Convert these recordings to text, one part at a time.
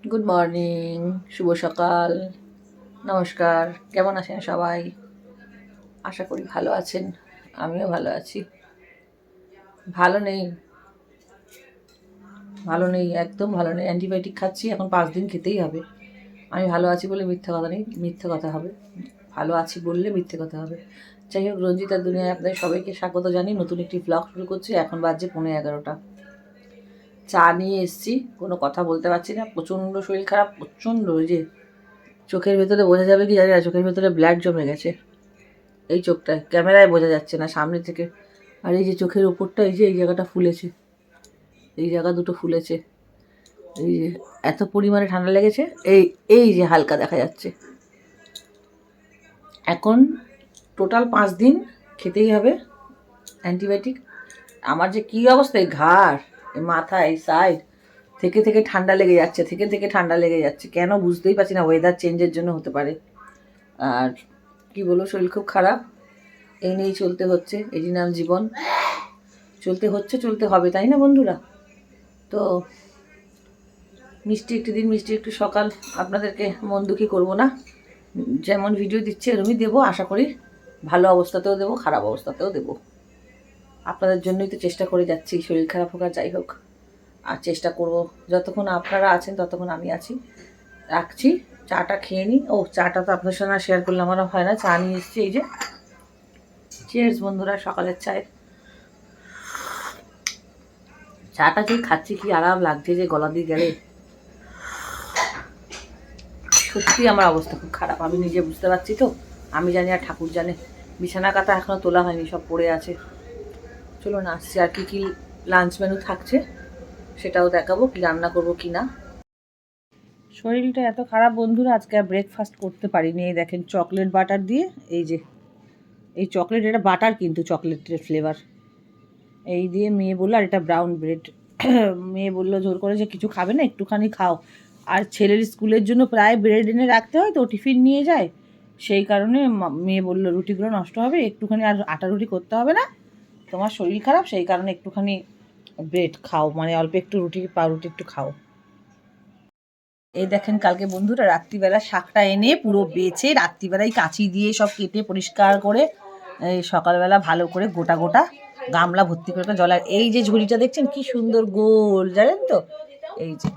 Good morning, শুভ সকাল, নমস্কার। কেমন আছেন সবাই? আশা করি ভালো আছেন। আমিও ভালো আছি। ভালো নেই, ভালো নেই, একদম ভালো নেই। অ্যান্টিবায়োটিক খাচ্ছি, এখন 5 দিন খেতেই হবে। আমি ভালো আছি বলে মিথ্যে কথা নেই, মিথ্যে কথা হবে। ভালো আছি বললে মিথ্যে কথা হবে। যাই হোক, রঞ্জিতার দুনিয়ায় আপনাদের সবাইকে স্বাগত জানিয়ে নতুন একটি ব্লগ শুরু করছি। এখন বাজছে 11:15। চা নিয়ে এসছি, কোনো কথা বলতে পারছি না, প্রচণ্ড শরীর খারাপ, প্রচণ্ড। ওই যে চোখের ভেতরে বোঝা যাবে কি জানি না, চোখের ভেতরে ব্লাড জমে গেছে। এই চোখটায় ক্যামেরায় বোঝা যাচ্ছে না সামনে থেকে। আর এই যে চোখের ওপরটা, এই যে এই জায়গাটা ফুলেছে, এই জায়গা দুটো ফুলেছে। এই যে এত পরিমাণে ঠান্ডা লেগেছে, এই এই যে হালকা দেখা যাচ্ছে। এখন টোটাল 5 দিন খেতেই হবে অ্যান্টিবায়োটিক। আমার যে কী অবস্থা, এই ঘাড়, এই মাথা, এই সাইড থেকে থেকে ঠান্ডা লেগে যাচ্ছে, থেকে থেকে ঠান্ডা লেগে যাচ্ছে। কেন বুঝতেই পারছি না, ওয়েদার চেঞ্জের জন্য হতে পারে। আর কি বলবো, শরীর খুব খারাপ, এই নিয়েই চলতে হচ্ছে। এই নাম জীবন, চলতে হচ্ছে, চলতে হবে, তাই না বন্ধুরা? তো মিষ্টি একটি দিন, মিষ্টি একটু সকাল, আপনাদেরকে মন দুঃখী করবো না। যেমন ভিডিও দিচ্ছে এরমই দেবো, আশা করি। ভালো অবস্থাতেও দেবো, খারাপ অবস্থাতেও দেবো। আপনাদের জন্যই তো চেষ্টা করে যাচ্ছি, শরীর খারাপ হোক আর যাই হোক। আর চেষ্টা করব, যতক্ষণ আপনারা আছেন ততক্ষণ আমি আছি। রাখছি, চাটা খেয়ে নিই। ও, চাটা তো আপনার সঙ্গে শেয়ার করলে আমার হয় না। চা নিয়ে এসেছি, এই যে। চিয়ার্স বন্ধুরা, সকালের চায়ের। চাটা যে খাচ্ছি, কি আরাম লাগছে যে গলা দিয়ে গেলে। সত্যি আমার অবস্থা খুব খারাপ, আমি নিজে বুঝতে পারছি। তো আমি জানি আর ঠাকুর জানে। বিছানা কাতা এখনও তোলা হয়নি, সব পড়ে আছে। চলুন আসছি, আর কি কি লাঞ্চ মেনু থাকছে সেটাও দেখাবো, কি রান্না করবো কি না। শরীরটা এত খারাপ বন্ধুরা, আজকে আর ব্রেকফাস্ট করতে পারিনি। এই দেখেন, চকলেট বাটার দিয়ে, এই যে এই চকলেট, এটা বাটার কিন্তু চকলেটের ফ্লেভার। এই দিয়ে মেয়ে বললো, আর এটা ব্রাউন ব্রেড। মেয়ে বললো জোর করে যে কিছু খাবে না, একটুখানি খাও। আর ছেলের স্কুলের জন্য প্রায় ব্রেড এনে রাখতে হয়, তো টিফিন নিয়ে যায়। সেই কারণে মেয়ে বললো রুটিগুলো নষ্ট হবে, একটুখানি, আর আটা রুটি করতে হবে না, তোমার শরীর খারাপ, সেই কারণে একটুখানি ব্রেড খাও, মানে অল্প একটু রুটি, পাউরুটি একটু খাও। এই দেখেন, কালকে বন্ধুরা রাত্রিবেলা শাকটা এনে পুরো বেছে রাত্রিবেলায় কাঁচি দিয়ে সব কেটে পরিষ্কার করে, এই সকালবেলা ভালো করে গোটা গোটা গামলা ভর্তি করে জল। আর এই যে ঝুড়িটা দেখছেন কি সুন্দর গোল, জানেন তো? এই যে,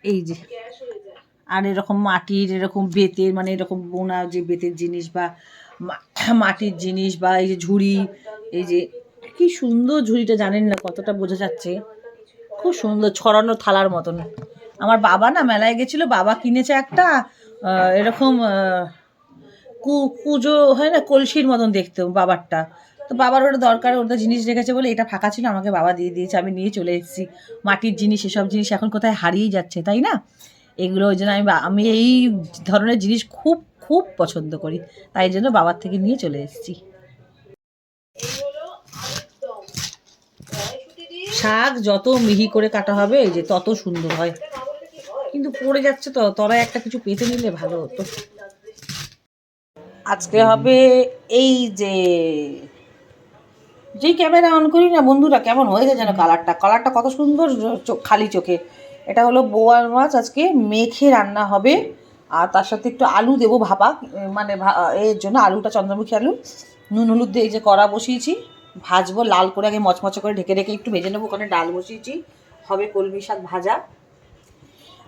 এই যে, আর এরকম মাটির, এরকম বেতের, মানে এরকম বোনা যে বেতের জিনিস বা মাটির জিনিস, বা এই যে ঝুড়ি, এই যে কি সুন্দর ঝুড়িটা, জানেন না কতটা বোঝা যাচ্ছে। খুব সুন্দর, ছড়ানো থালার মতন। আমার বাবা না মেলায় গেছিলো, বাবা কিনেছে একটা এরকম কুজো হয় না, কলসির মতন দেখতে বাবারটা। তো বাবার ওটা দরকার, ওটা জিনিস রেখেছে বলে এটা ফাঁকা ছিল, আমাকে বাবা দিয়ে দিয়েছে, আমি নিয়ে চলে এসেছি। মাটির জিনিস, এসব জিনিস এখন কোথায় হারিয়ে যাচ্ছে, তাই না? এগুলো ওই জন্য আমি এই ধরনের জিনিস খুব খুব পছন্দ করি, তাই জন্য বাবার থেকে নিয়ে চলে এসেছি। শাক যত মিহি করে কাটা হবে, এই যে তত সুন্দর হয়, কিন্তু পড়ে যাচ্ছে তো, তোরা একটা কিছু পেতে নিলে ভালো হতো। আজকে হবে এই যে, যেই ক্যামেরা অন করি না বন্ধুরা, কেমন হয়েছে যেন কালারটা, কালারটা কত সুন্দর খালি চোখে। এটা হলো বোয়াল মাছ, আজকে মেখে রান্না হবে। আর তার সাথে একটু আলু দেবো ভাপা, মানে এর জন্য আলুটা চন্দ্রমুখী আলু, নুন হলুদ দিয়ে এই যে কড়া বসিয়েছি, ভাজবো লাল করে, আগে মচমচে করে ঢেকে রেখে একটু ভেজে নেবো। ওখানে ডাল বসিয়েছি, হবে কলমি শাক ভাজা।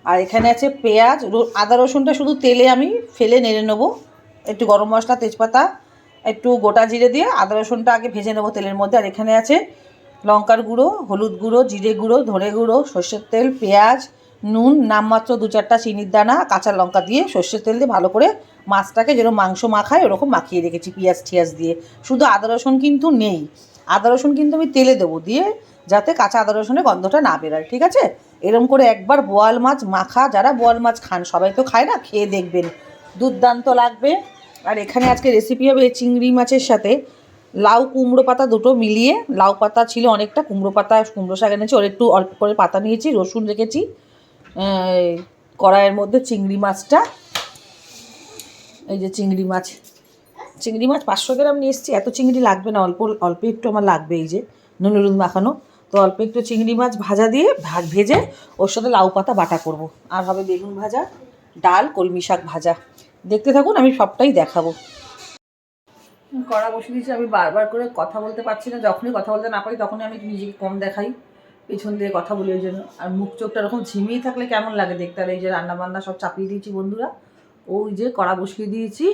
আর এখানে আছে পেঁয়াজ, আদা রসুনটা শুধু তেলে আমি ফেলে নেড়ে নেবো, একটু গরম মশলা, তেজপাতা, একটু গোটা জিরে দিয়ে আদা রসুনটা আগে ভেজে নেবো তেলের মধ্যে। আর এখানে আছে লঙ্কার গুঁড়ো, হলুদ গুঁড়ো, জিরে গুঁড়ো, ধনে গুঁড়ো, সর্ষের তেল, পেঁয়াজ, নুন, নামমাত্র 2-4টা চিনির দানা, কাঁচা লঙ্কা দিয়ে সর্ষের তেল দিয়ে ভালো করে মাছটাকে যেরকম মাংস মাখায় ওরকম মাখিয়ে রেখেছি পেঁয়াজ টিয়াজ দিয়ে। শুধু আদা রসুন কিন্তু নেই, আদা রসুন কিন্তু আমি তেলে দেবো, দিয়ে যাতে কাঁচা আদা রসুনের গন্ধটা না বেরোয়, ঠিক আছে? এরকম করে একবার বোয়াল মাছ মাখা, যারা বোয়াল মাছ খান, সবাই তো খায় না, খেয়ে দেখবেন, দুর্দান্ত লাগবে। আর এখানে আজকে রেসিপি হবে চিংড়ি মাছের সাথে লাউ কুমড়ো পাতা দুটো মিলিয়ে। লাউ পাতা ছিল অনেকটা, কুমড়ো পাতা, কুমড়ো শাক এনেছি, ওর একটু অল্প করে পাতা নিয়েছি, রসুন রেখেছি। কড়াইয়ের মধ্যে চিংড়ি মাছটা, এই যে চিংড়ি মাছ, চিংড়ি মাছ 500 গ্রাম নিয়ে এসেছি। এত চিংড়ি লাগবে না, অল্প অল্প একটু আমার লাগবে। এই যে নুন হলুদ মাখানো, তো অল্প একটু চিংড়ি মাছ ভাজা দিয়ে ভেজে ওর সাথে লাউ পাতা বাটা করব। আর হবে বেগুন ভাজা, ডাল, কলমি শাক ভাজা। দেখতে থাকুন, আমি সবটাই দেখাবো। কড়া বসিয়ে দিয়েছি। আমি বারবার করে কথা বলতে পারছি না, যখনই কথা বলতে না পারি তখনই আমি নিজেকে কম দেখাই, পেছন দিয়ে কথা বলি ওই জন্য। আর মুখ চোখটা এরকম ঝিমিয়ে থাকলে কেমন লাগে দেখতে। আর এই যে রান্নাবান্না সব চাপিয়ে দিয়েছি বন্ধুরা। ওই যে কড়া বসিয়ে দিয়েছি,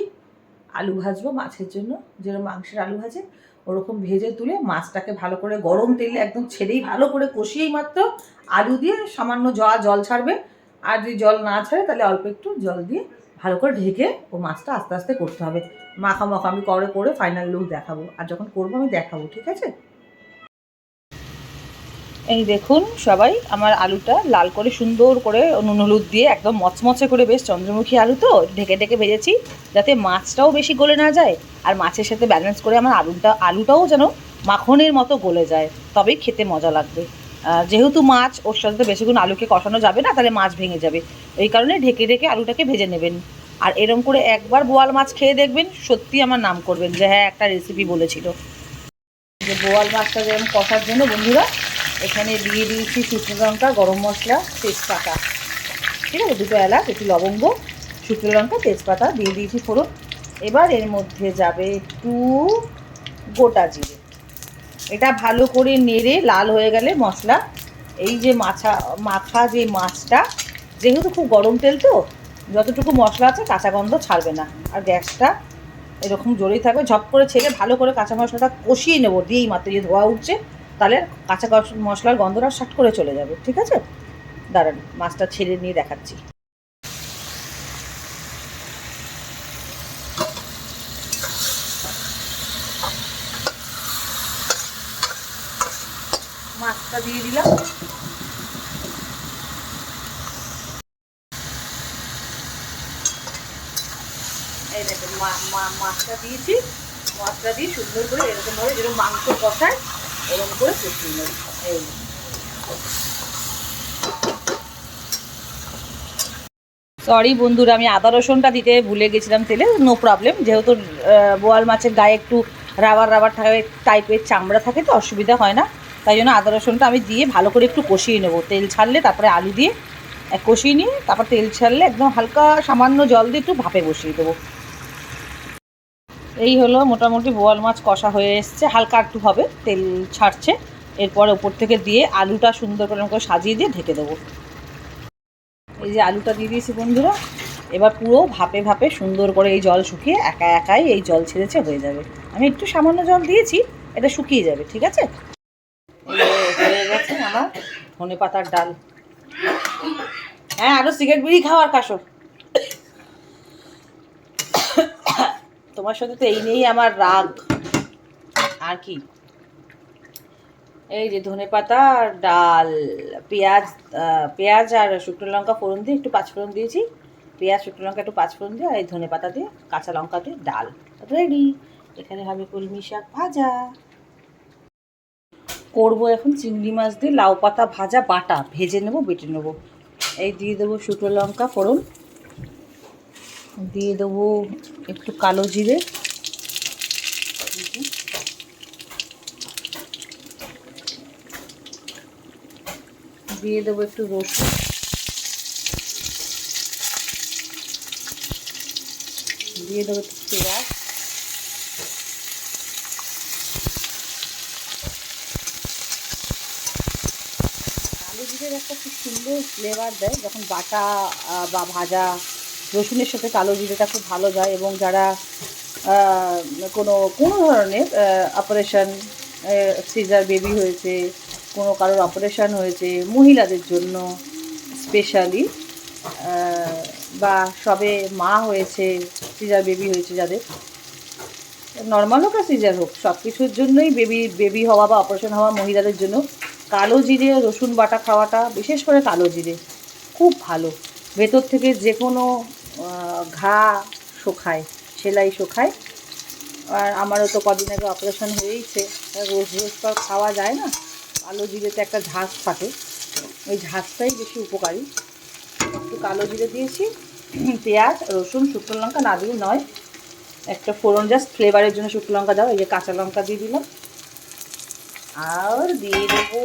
আলু ভাজবো মাছের জন্য, যেরকম মাংসের আলু ভাজে ওরকম ভেজে তুলে মাছটাকে ভালো করে গরম তেলে একদম ছেড়েই ভালো করে কষিয়েই মাত্র আলু দিয়ে সামান্য জল ছাড়বে। আর যদি জল না ছাড়ে তাহলে অল্প একটু জল দিয়ে ভালো করে ঢেকে ও মাছটা আস্তে আস্তে করতে হবে। মাখা আমি করে ফাইনাল লুক দেখাবো, আর যখন করবো আমি দেখাবো, ঠিক আছে? এই দেখুন সবাই, আমার আলুটা লাল করে সুন্দর করে নুন হলুদ দিয়ে একদম মচমচে করে, বেশ চন্দ্রমুখী আলু তো, ঢেকে ঢেকে ভেজেছি যাতে মাছটাও বেশি গলে না যায় আর মাছের সাথে ব্যালেন্স করে আমার আলুটাও যেন মাখনের মতো গলে যায়, তবেই খেতে মজা লাগবে। যেহেতু মাছ, ওর সাথে বেশিক্ষণ আলুকে কষানো যাবে না, তাহলে মাছ ভেঙে যাবে। এই কারণে ঢেকে ঢেকে আলুটাকে ভেজে নেবেন। আর এরম করে একবার বোয়াল মাছ খেয়ে দেখবেন, সত্যি আমার নাম করবেন যে হ্যাঁ একটা রেসিপি বলেছিল। যে বোয়াল মাছটা যেরকম কষার জন্য বন্ধুরা এখানে দিয়ে দিয়েছি শুকনো লঙ্কা, গরম মশলা, তেজপাতা, ঠিক আছে, দুটো এলাচ, একটু লবঙ্গ, শুকনো লঙ্কা, তেজপাতা দিয়ে দিয়েছি ফোড়ন। এবার এর মধ্যে যাবে একটু গোটা জিরে। এটা ভালো করে নেড়ে লাল হয়ে গেলে মশলা, এই যে মাখা যে মাছটা, যেহেতু খুব গরম তেল তো, যতটুকু মশলা আছে কাঁচা গন্ধ ছাড়বে না। আর গ্যাসটা এরকম জোরেই থাকবে, ঝপ করে ছেড়ে ভালো করে কাঁচা মশলাটা কষিয়ে নেবো দিয়েই মাত্র যে ধোয়া উঠছে, তাহলে কাঁচা মশলার গন্ধটা শাট করে চলে যাবে, ঠিক আছে? দাঁড়ান, মাছটা ছেড়ে নিয়ে দেখাচ্ছি। মাছটা দিয়ে দিলাম। এই দেখুন মাছটা দিয়েছি। মাছটা দিয়ে সুন্দর করে এরকমভাবে যেরকম মাংস কষায় এরকম করে কষিয়ে নেব। এই সরি বন্ধুরা, আমি আদা রসুনটা দিতে ভুলে গেছিলাম তেলে। নো প্রবলেম, যেহেতু বোয়াল মাছের গায়ে একটু রাবার টাইপের চামড়া থাকে তো অসুবিধা হয় না, তাই জন্য আদা রসুনটা আমি দিয়ে ভালো করে একটু কষিয়ে নেবো। তেল ছাড়লে তারপরে আলু দিয়ে কষিয়ে নিয়ে তারপর তেল ছাড়লে একদম হালকা সামান্য জল দিয়ে একটু ভাপে বসিয়ে দেবো। এই হলো মোটামুটি বোয়াল মাছ কষা হয়ে এসছে, হালকা একটু হবে, তেল ছাড়ছে। এরপর ওপর থেকে দিয়ে আলুটা সুন্দর করে সাজিয়ে দিয়ে ঢেকে দেবো। এই যে আলুটা দিয়ে দিয়েছি বন্ধুরা, এবার পুরো ভাপে ভাপে সুন্দর করে এই জল শুকিয়ে একাই এই জল ছেড়েছে হয়ে যাবে। আমি একটু সামান্য জল দিয়েছি, এটা শুকিয়ে যাবে, ঠিক আছে? হয়ে গেছে আমার ধনেপাতার ডাল। হ্যাঁ, আরও সিগারেট বিড়ি খাওয়ার কাশো। তোমার সাথে তো এই নিয়েই আমার রাগ, আর কি। এই যে ধনেপাতা আর ডাল, পেঁয়াজ আর শুকনো লঙ্কা ফোড়ন দিয়ে, একটু পাঁচফোড়ন দিয়েছি, পেঁয়াজ শুকনো লঙ্কা একটু পাঁচফোড়ন দিয়ে, আর এই ধনেপাতা দিয়ে কাঁচা লঙ্কা দিয়ে ডাল রেডি। এখানে হবে কলমি শাক ভাজা। করবো এখন চিংড়ি মাছ দিয়ে লাউ পাতা ভাজা বাটা, ভেজে নেবো, বেটে নেবো। এই দিয়ে দেবো শুকনো লঙ্কা ফোড়ন, দিয়ে দেবো একটু কালো জিরে, দিয়ে দেবো একটু রসুন, দিয়ে দেবো একটু পেঁয়াজ, কালো জিরের একটা খুব সুন্দর ফ্লেভার দেয় যখন বাটা বা ভাজা। রসুনের সাথে কালো জিরেটা খুব ভালো যায়। এবং যারা কোনো ধরনের অপারেশন, সিজার বেবি হয়েছে, কোনো কারোর অপারেশন হয়েছে মহিলাদের জন্য স্পেশালি, বা সবে মা হয়েছে, সিজার বেবি হয়েছে যাদের, নর্মাল হোক আর সিজার হোক, সব কিছুর জন্যই বেবি হওয়া বা অপারেশন হওয়া মহিলাদের জন্য কালো জিরে রসুন বাটা খাওয়াটা, বিশেষ করে কালো জিরে খুব ভালো। ভেতর থেকে যে কোনো ঘা শোখায়, সেলাই শোখায়। আর আমারও তো কদিন আগে অপারেশন হয়েইছে, রোজ তো খাওয়া যায় না। কালো জিরেতে একটা ঝাঁজ থাকে, ওই ঝাঁজটাই বেশি উপকারী। একটু কালো জিরে দিয়েছি, পেঁয়াজ রসুন শুকনো লঙ্কা না দিলে নয়, একটা ফোড়ন জাস্ট ফ্লেভারের জন্য শুকনো লঙ্কা দাও। এই যে কাঁচা লঙ্কা দিয়ে দিলাম, আর দিয়ে দেবো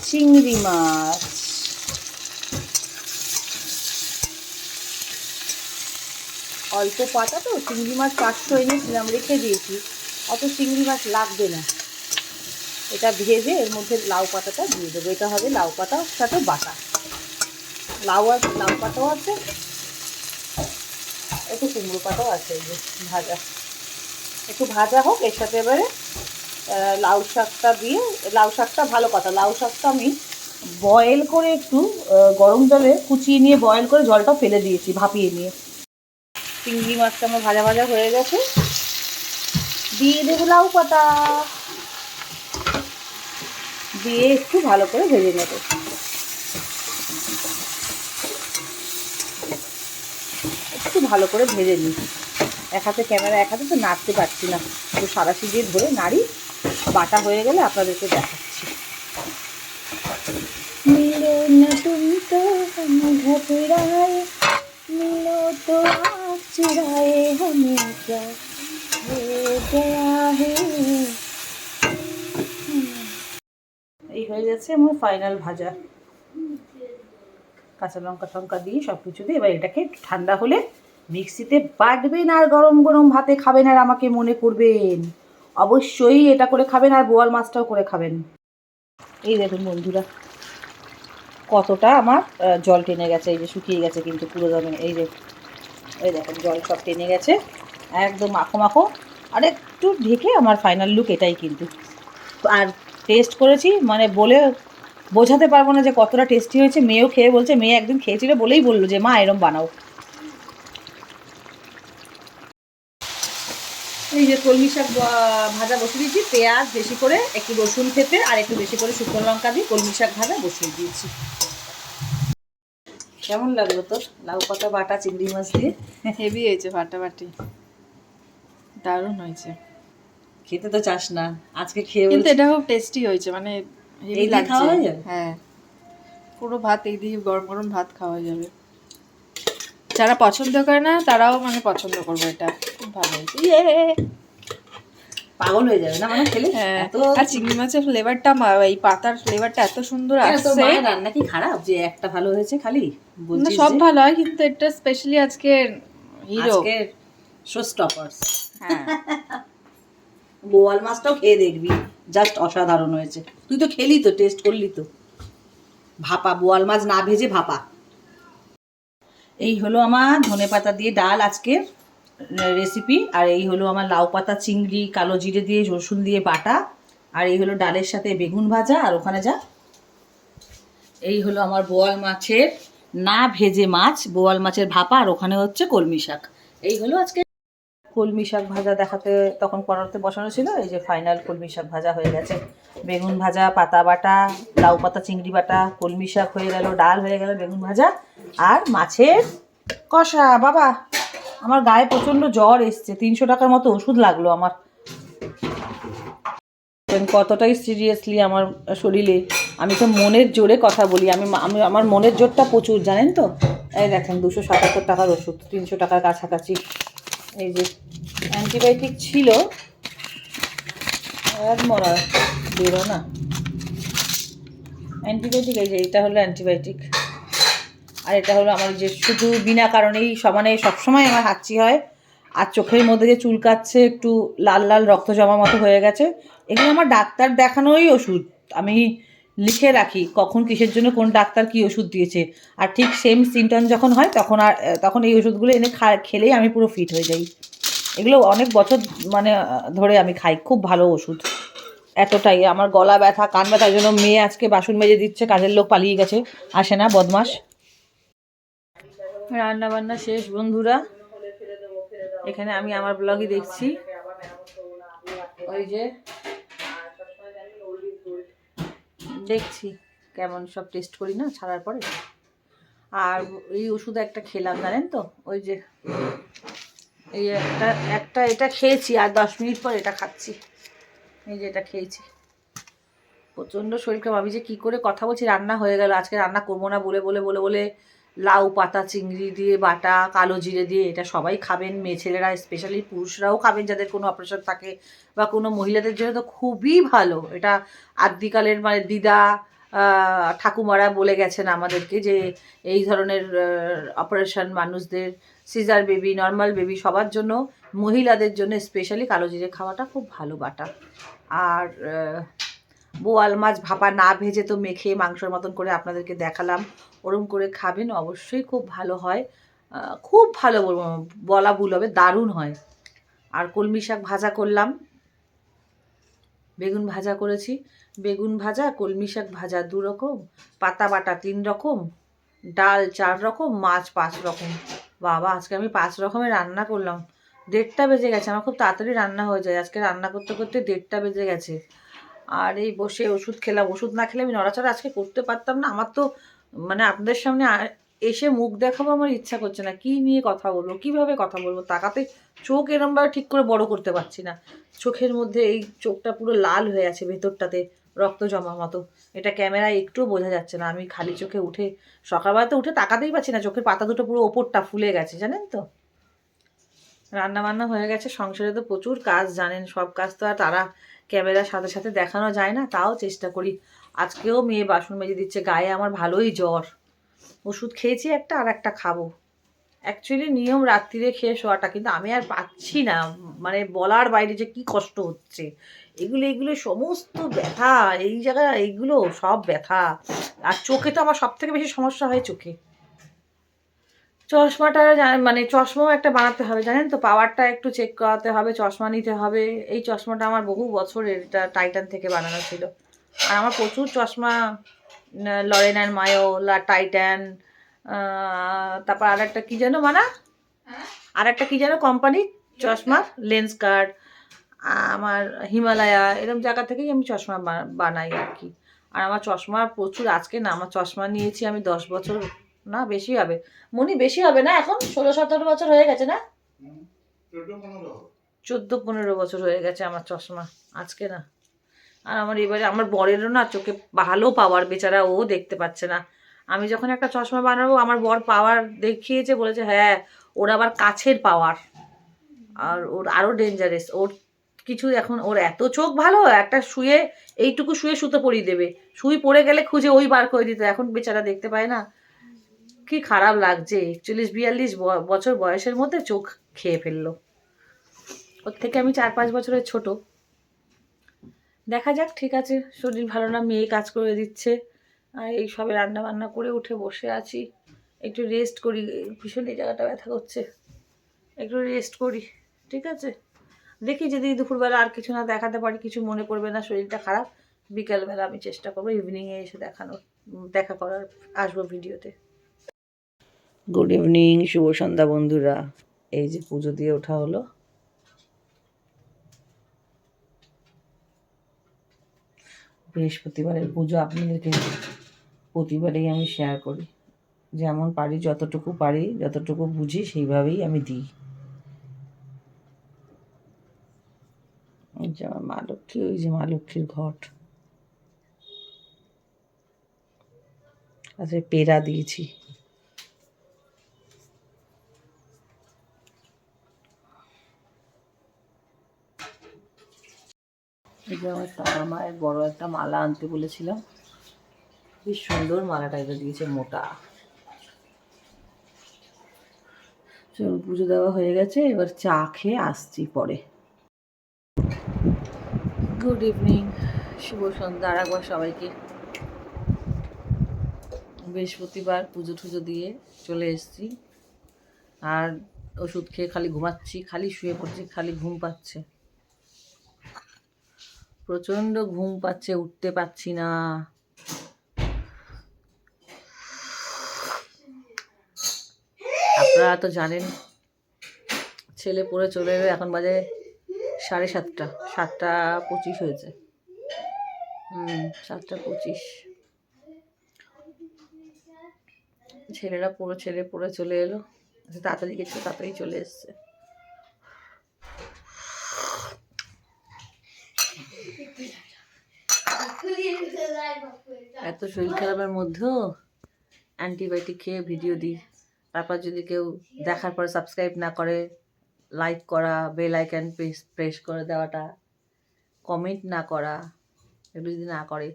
চিংড়ি মাছ। অল্প পাতা তো, চিংড়ি মাছ 500 এনেছিলাম, রেখে দিয়েছি, অত চিংড়ি মাছ লাগবে না। এটা ভেজে এর মধ্যে লাউ পাতাটা দিয়ে দেবো। এটা হবে লাউ পাতার সাথে বাটা। লাউ পাতাও আছে, একটু কুমড়ো পাতাও আছে, এই যে ভাজা। একটু ভাজা হোক, এর সাথে এবারে লাউ শাকটা দিয়ে, লাউ শাকটা ভালো কথা, লাউ শাকটা আমি বয়েল করে একটু গরম জলে কুচিয়ে নিয়ে বয়েল করে জলটা ফেলে দিয়েছি, ভাপিয়ে নিয়ে। চিংড়ি মাছটা আমার ভাজা ভাজা হয়ে গেছে, দিয়ে দেবো লাউ পাতা, দিয়ে একটু ভালো করে ভেজে নেব। একটু ভালো করে ভেজে নিই। এক হাতে ক্যামেরা, এক হাতে তো নাড়তে পারছি না, একটু সারাশি দিয়ে ধরে নাড়ি। বাটা হয়ে গেলে আপনাদেরকে দেখাচ্ছি। মিলো না তুমি তো ঘাবড়াए, मिलो तो आँख चुराए हमें क्या हो गया है। এই হয়ে যাচ্ছে আমার ফাইনাল ভাজা। কাঁচা লঙ্কা টঙ্কা দিয়ে সব কিছু দিয়ে এবার এটাকে ঠান্ডা হলে মিক্সিতে বাটবেন আর গরম গরম ভাতে খাবেন, আর আমাকে মনে করবেন। অবশ্যই এটা করে খাবেন, আর বোয়াল মাছটাও করে খাবেন। এই দেখুন বন্ধুরা, কতটা আমার জল টেনে গেছে, এই যে শুকিয়ে গেছে কিন্তু পুরো দমে। এই যে এই দেখুন জল সব টেনে গেছে, একদম মাখো মাখো। আর একটু ঢেকে আমার ফাইনাল লুক এটাই কিন্তু। আর টেস্ট করেছি, মানে বলে বোঝাতে পারবো না যে কতটা টেস্টি হয়েছে। মেয়েও খেয়ে বলছে, মেয়ে একদিন খেয়েছিল বলেই বললো যে মা এরম বানাও। এই যে কলমি শাক ভাজা বসিয়ে দিয়েছি, পেঁয়াজ বেশি করে, একটু রসুন থেঁতে আর একটু বেশি করে শুকনো লঙ্কা দিয়ে কলমি শাক ভাজা বসিয়ে দিয়েছি। কেমন লাগলো তোর লাউ পাতা বাটা চিংড়ি মাছ দিয়ে? হেভি হয়েছে, ফাটাফাটি, দারুণ হয়েছে। খেতে তো চাস না, আজকে খেয়ে কিন্তু বলছি এটা খুব টেস্টি হয়েছে, মানে হেভি এই দিয়ে লাগছে। খাওয়া হয়ে যাবে? হ্যাঁ, পুরো ভাত এই দিয়ে গরম গরম ভাত খাওয়া যাবে। যারা পছন্দ করে না তারাও মানে পছন্দ করবে, এটা খুব ভালো হয়েছে। পাগল হয়ে যাবে না মানে খেলে। হ্যাঁ, এত আর চিংড়ি মাছের ফ্লেভারটা, এই পাতার ফ্লেভারটা এত সুন্দর তোর আসছে। মায়ের রান্না কি খারাপ যে একটা ভালো হয়েছে খালি না, বলছিস? সব যে ভালো হয়, কিন্তু এটা স্পেশালি আজকে হিরো। আজকে শো স্টপার্স। হ্যাঁ, বোয়াল মাছটাও খেয়ে দেখবি, জাস্ট অসাধারণ হয়েছে। তুই তো খেলি তো, টেস্ট করলি তো। ভাপা বোয়াল মাছ না ভেজে ভাপা। এই হলো আমার ধনেপাতা দিয়ে ডাল আজকের রেসিপি। আর এই হলো আমার লাউ পাতা চিংড়ি কালো জিরে দিয়ে রসুন দিয়ে বাটা। আর এই হলো ডালের সাথে বেগুন ভাজা। আর ওখানে যা, এই হলো আমার বোয়াল মাছের না ভেজে মাছ, বোয়াল মাছের ভাপা। আর ওখানে হচ্ছে কলমি শাক। এই হলো আজকে কলমি শাক ভাজা দেখাতে তখন পড়াতে বসানো ছিল। এই যে ফাইনাল কলমি শাক ভাজা হয়ে গেছে, বেগুন ভাজা, পাতা বাটা, লাউ পাতা চিংড়ি বাটা, কলমি শাক হয়ে গেল, ডাল হয়ে গেল, বেগুন ভাজা আর মাছের কষা। বাবা, আমার গায়ে প্রচণ্ড জ্বর এসছে, 300 টাকার মতো ওষুধ লাগলো আমার। কতটাই সিরিয়াসলি আমার শরীরে, আমি তো মনের জোরে কথা বলি। আমি আমার মনের জোরটা প্রচুর, জানেন তো। এই দেখেন 277 টাকার ওষুধ, 300 টাকার কাছাকাছি। এই যে অ্যান্টিবায়োটিক ছিল, মরা বেরো না অ্যান্টিবায়োটিক। এই যে এটা হলো অ্যান্টিবায়োটিক, আর এটা হলো আমার যে শুধু বিনা কারণেই সমানে সবসময় আমার হাঁচি হয়, আর চোখের মধ্যে যে চুলকাচ্ছে, একটু লাল লাল রক্ত জমা মতো হয়ে গেছে। এগুলো আমার ডাক্তার দেখানোই ওষুধ, আমি লিখে রাখি কখন কিসের জন্য কোন ডাক্তার কী ওষুধ দিয়েছে। আর ঠিক সেম সিমটম যখন হয় তখন এই ওষুধগুলো এনে খেলেই আমি পুরো ফিট হয়ে যাই। এগুলো অনেক বছর মানে ধরে আমি খাই, খুব ভালো ওষুধ। এতটাই আমার গলা ব্যথা কান ব্যথার জন্য মেয়ে আজকে বাসন মেজে দিচ্ছে, কাজের লোক পালিয়ে গেছে, আসে না, বদমাস। রান্না বান্না শেষ বন্ধুরা, এখানে আমি আমার ব্লগই দেখছি। ওই যে দেখছি কেমন সব টেস্ট করি না ছাড়ার পরে। আর এই ওষুধ একটা খেলাম জানেন তো, ওই যে এই একটা এটা খেয়েছি, আর 10 মিনিট পর এটা খাচ্ছি। এই যে এটা খেয়েছি, প্রচণ্ড শরীরকে ভাবি যে কী করে কথা বলছি। রান্না হয়ে গেল, আজকে রান্না করবো না বলে বলে বলে বলে লাউ পাতা চিংড়ি দিয়ে বাটা, কালো জিরে দিয়ে, এটা সবাই খাবেন, মেয়ে ছেলেরা স্পেশালি, পুরুষরাও খাবেন যাদের কোনো অপারেশন থাকে, বা কোনো মহিলাদের জন্য তো খুবই ভালো এটা। আদিকালের মানে দিদা ঠাকুমারা বলে গেছেন আমাদেরকে যে এই ধরনের অপারেশন মানুষদের, সিজার বেবি, নর্মাল বেবি, সবার জন্য, মহিলাদের জন্য স্পেশালি কালো জিরে খাওয়াটা খুব ভালো বাটা। আর বোয়াল মাছ ভাপা না ভেজে তো মেখে মাংসের মতন করে আপনাদেরকে দেখালাম, ওরম করে খাবেন, অবশ্যই খুব ভালো হয়, খুব ভালো বলা ভুল হবে, দারুণ হয়। আর কলমি শাক ভাজা করলাম, বেগুন ভাজা করেছি, বেগুন ভাজা, কলমি শাক ভাজা 2 রকম, পাতা বাটা 3 রকম, ডাল 4 রকম, মাছ 5 রকম। বাবা, আজকে আমি 5 রকমের রান্না করলাম, 1:30 বেজে গেছে। আমার খুব তাড়াতাড়ি রান্না হয়ে যায়, আজকে রান্না করতে করতে 1:30 বেজে গেছে। আর এই বসে ওষুধ খেলাম, ওষুধ না খেলে আমি নড়াচড়া আজকে করতে পারতাম না। আমার তো মানে আপনাদের সামনে এসে মুখ দেখাবো আমার ইচ্ছা করছে না, কি নিয়ে কথা বলবো, কিভাবে কথা বলবো, তাকাতে চোখ এরমভাবে ঠিক করে বড় করতে পারছি না, চোখের মধ্যে এই চোখটা পুরো লাল হয়ে আছে ভেতরটাতে, রক্ত জমা মতো। এটা ক্যামেরায় একটুও বোঝা যাচ্ছে না, আমি খালি চোখে উঠে সকালবেলাতে উঠে তাকাতেই পারছি না, চোখের পাতা দুটো পুরো ওপরটা ফুলে গেছে, জানেন তো। রান্না বান্না হয়ে গেছে, সংসারে তো প্রচুর কাজ, জানেন, সব কাজ তো আর তারা ক্যামেরার সাথে সাথে দেখানো যায় না, তাও চেষ্টা করি। আজকেও মেয়ে বাসন মেজে দিচ্ছে, গায়ে আমার ভালোই জ্বর, ওষুধ খেয়েছি একটা, আর একটা খাবো। অ্যাকচুয়ালি নিয়ম রাত্রিরে খেয়ে শোয়াটা, কিন্তু আমি আর পাচ্ছি না, মানে বলার বাইরে যে কি কষ্ট হচ্ছে। এগুলো এগুলো সমস্ত ব্যথা, এই জায়গায় এইগুলো সব ব্যথা। আর চোখে তো আমার সব থেকে বেশি সমস্যা হয় চোখে। চশমাটা মানে চশমাও একটা বানাতে হবে, জানেন তো, পাওয়ারটা একটু চেক করাতে হবে, চশমা নিতে হবে। এই চশমাটা আমার বহু বছরের, এটা টাইটান থেকে বানানো ছিল। আর আমার প্রচুর চশমা, লরেন অ্যান্ড মায়ো, টাইটান, তারপর আর একটা কী যেন মানা, আর একটা কী যেন কোম্পানি চশমা, লেন্স কার্ড, আমার হিমালয়া, এরকম জায়গা থেকেই আমি চশমা বানাই আর কি। আর আমার চশমা প্রচুর, আজকে না আমার চশমা নিয়েছি আমি 10 বছর, না বেশি হবে, মনি বেশি হবে না, এখন 16-17 বছর হয়ে গেছে না, 14-15 বছর হয়ে গেছে আমার চশমা, আজকে না। আর আমার এবারে আমার বরেরও না চোখে ভালো পাওয়ার, বেচারা ও দেখতে পাচ্ছে না। আমি যখন একটা চশমা বানাবো, আমার বর পাওয়ার দেখিয়েছে, বলেছে হ্যাঁ ওর আবার কাছের পাওয়ার, আর ওর আরও ডেঞ্জারাস, ওর কিছু এখন, ওর এত চোখ ভালো, একটা শুয়ে এইটুকু শুয়ে সুতো পরিয়ে দেবে, শুই পড়ে গেলে খুঁজে ওই বার করে দিত, এখন বেচারা দেখতে পায় না। কি খারাপ লাগছে, 41-42 বছর বয়সের মধ্যে চোখ খেয়ে ফেললো। ওর থেকে আমি 4-5 বছরের ছোট। দেখা যাক, ঠিক আছে, শরীর ভালো না, মেয়ে কাজ করে দিচ্ছে, আর এই সবে রান্না বান্না করে উঠে বসে আছি, একটু রেস্ট করি, ভীষণ এই জায়গাটা ব্যথা করছে, একটু রেস্ট করি, ঠিক আছে। দেখি যদি দুপুরবেলা আর কিছু না দেখাতে পারি, কিছু মনে করবে না, শরীরটা খারাপ, বিকালবেলা আমি চেষ্টা করবো ইভিনিংয়ে এসে দেখা করার, আসবো ভিডিওতে। গুড ইভিনিং, শুভ সন্ধ্যা বন্ধুরা। এই যে পুজো দিয়ে ওঠা হলো, বৃহস্পতিবারের পুজো আপনাদেরকে প্রতিবারেই আমি শেয়ার করি, যেমন পারি, যতটুকু পারি, যতটুকু বুঝি সেইভাবেই আমি দিই। এই যে আমার মা লক্ষ্মী, ওই যে মা লক্ষ্মীর ঘট, আচ্ছা পেড়া দিয়েছি। এই যে আমার তারা মায়ের বড় একটা মালা আনতে বলেছিলাম, বেশ সুন্দর মালাটা এটা দিয়েছে, মোটা। চল, পুজো দেওয়া হয়ে গেছে, এবার চা খেয়ে আসছি পরে। গুড ইভিনিং, শুভ সন্ধ্যা আর একবার সবাইকে। বৃহস্পতিবার পুজো টুজো দিয়ে চলে এসেছি, আর ওষুধ খেয়ে খালি ঘুমাচ্ছি, খালি শুয়ে পড়ছি, খালি ঘুম পাচ্ছে, প্রচণ্ড ঘুম পাচ্ছে, উঠতে পারছি না। আপনারা তো জানেন, ছেলে পড়ে চলে এলো, এখন বাজে 7:30, 7:25 হয়েছে, 7:25। ছেলে পড়ে চলে এলো, তাড়াতাড়ি গেছে, তাড়াতাড়ি চলে এসছে। এত শরীর খারাপের মধ্যেও অ্যান্টিবায়োটিক খেয়ে ভিডিও দিই। তারপর যদি কেউ দেখার পর সাবস্ক্রাইব না করে, লাইক করা, বেল আইকন প্রেস করে দেওয়াটা, কমেন্ট না করা, এগুলো যদি না করে,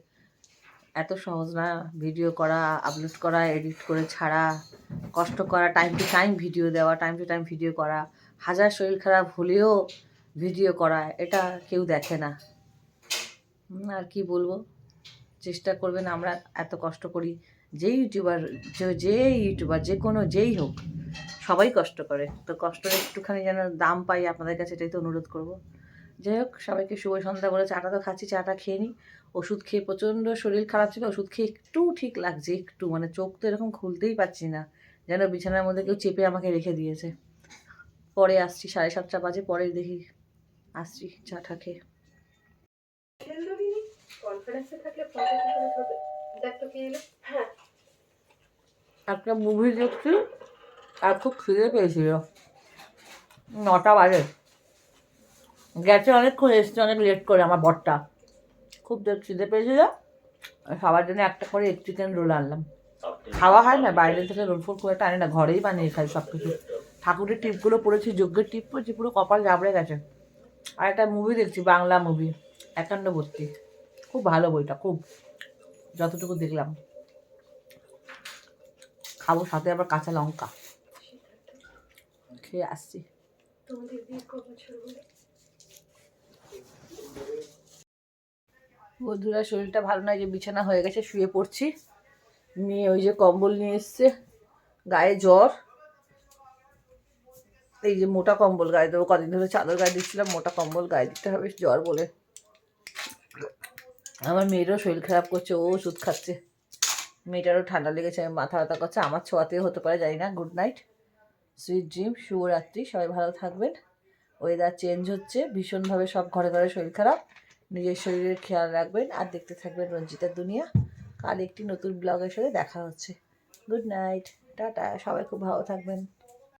এত সহজ না ভিডিও করা, আপলোড করা, এডিট করে ছাড়া, কষ্ট করা, টাইম টু টাইম ভিডিও দেওয়া, টাইম টু টাইম ভিডিও করা, হাজার শরীর খারাপ হলেও ভিডিও করা, এটা কেউ দেখে না। আর কি বলবো, চেষ্টা করবেন, আমরা এত কষ্ট করি। যে ইউটিউবার যে কোনো যেই হোক, সবাই কষ্ট করে, তো কষ্টের একটুখানি যেন দাম পাই আপনাদের কাছে, এটাই তো অনুরোধ করব। যাই হোক, সবাইকে শুভ সন্ধ্যা বলে চাটা তো খাচ্ছি, চাটা খেয়ে নিই। ওষুধ খেয়ে প্রচণ্ড শরীর খারাপ ছিল, ওষুধ খেয়ে একটু ঠিক লাগছে, একটু মানে চোখ তো এরকম খুলতেই পারছি না, যেন বিছানার মধ্যে কেউ চেপে আমাকে রেখে দিয়েছে। পরে আসছি, 7:30 বাজে, পরে দেখি আসছি চাটা খেয়ে। একটা মুভি দেখছি আর খুব খিদে পেয়েছিল, 9টা বাজে, গেছে অনেকক্ষণ, এসছে অনেক লেট করে আমার বরটা, খুব খিদে পেয়েছিল, সবার জন্য একটা করে এগ চিকেন রোল আনলাম। খাওয়া হয় না বাইরে থেকে, রোল ফোল খুব একটা আনি না, ঘরেই বানিয়ে খাই সব কিছু। ঠাকুরের টিপগুলো পড়েছি, যজ্ঞের টিপ পড়েছি, পুরো কপাল জাবড়ে গেছে। আর একটা মুভি দেখছি, বাংলা মুভি, একান্নবর্তী, খুব ভালো বইটা, খুব, যতটুকু দেখলাম। খাবো, সাথে আবার কাঁচা লঙ্কা, খেয়ে আসছি। বন্ধুরা, শরীরটা ভালো নয়, যে বিছানা হয়ে গেছে, শুয়ে পড়ছি। মেয়ে ওই যে কম্বল নিয়ে এসছে, গায়ে জ্বর, এই যে মোটা কম্বল গায়ে দেবো, কদিন ধরে চাদর গায়ে দিচ্ছিলাম, মোটা কম্বল গায়ে দিতে হবে জ্বর বলে। আমার মেয়েরও শরীর খারাপ করছে, ও ওষুধ খাচ্ছে, মেয়েটারও ঠান্ডা লেগেছে, মাথা ব্যথা করছে, আমার ছোঁয়াতেও হতে পারে, জানি না। গুড নাইট, সুইট ড্রিম, শুভরাত্রি, সবাই ভালো থাকবেন। ওয়েদার চেঞ্জ হচ্ছে ভীষণভাবে, সব ঘরে ঘরে শরীর খারাপ, নিজের শরীরের খেয়াল রাখবেন, আর দেখতে থাকবেন রঞ্জিতার দুনিয়া। কাল একটি নতুন ব্লগের সাথে দেখা হচ্ছে। গুড নাইট, টাটা, সবাই খুব ভালো থাকবেন।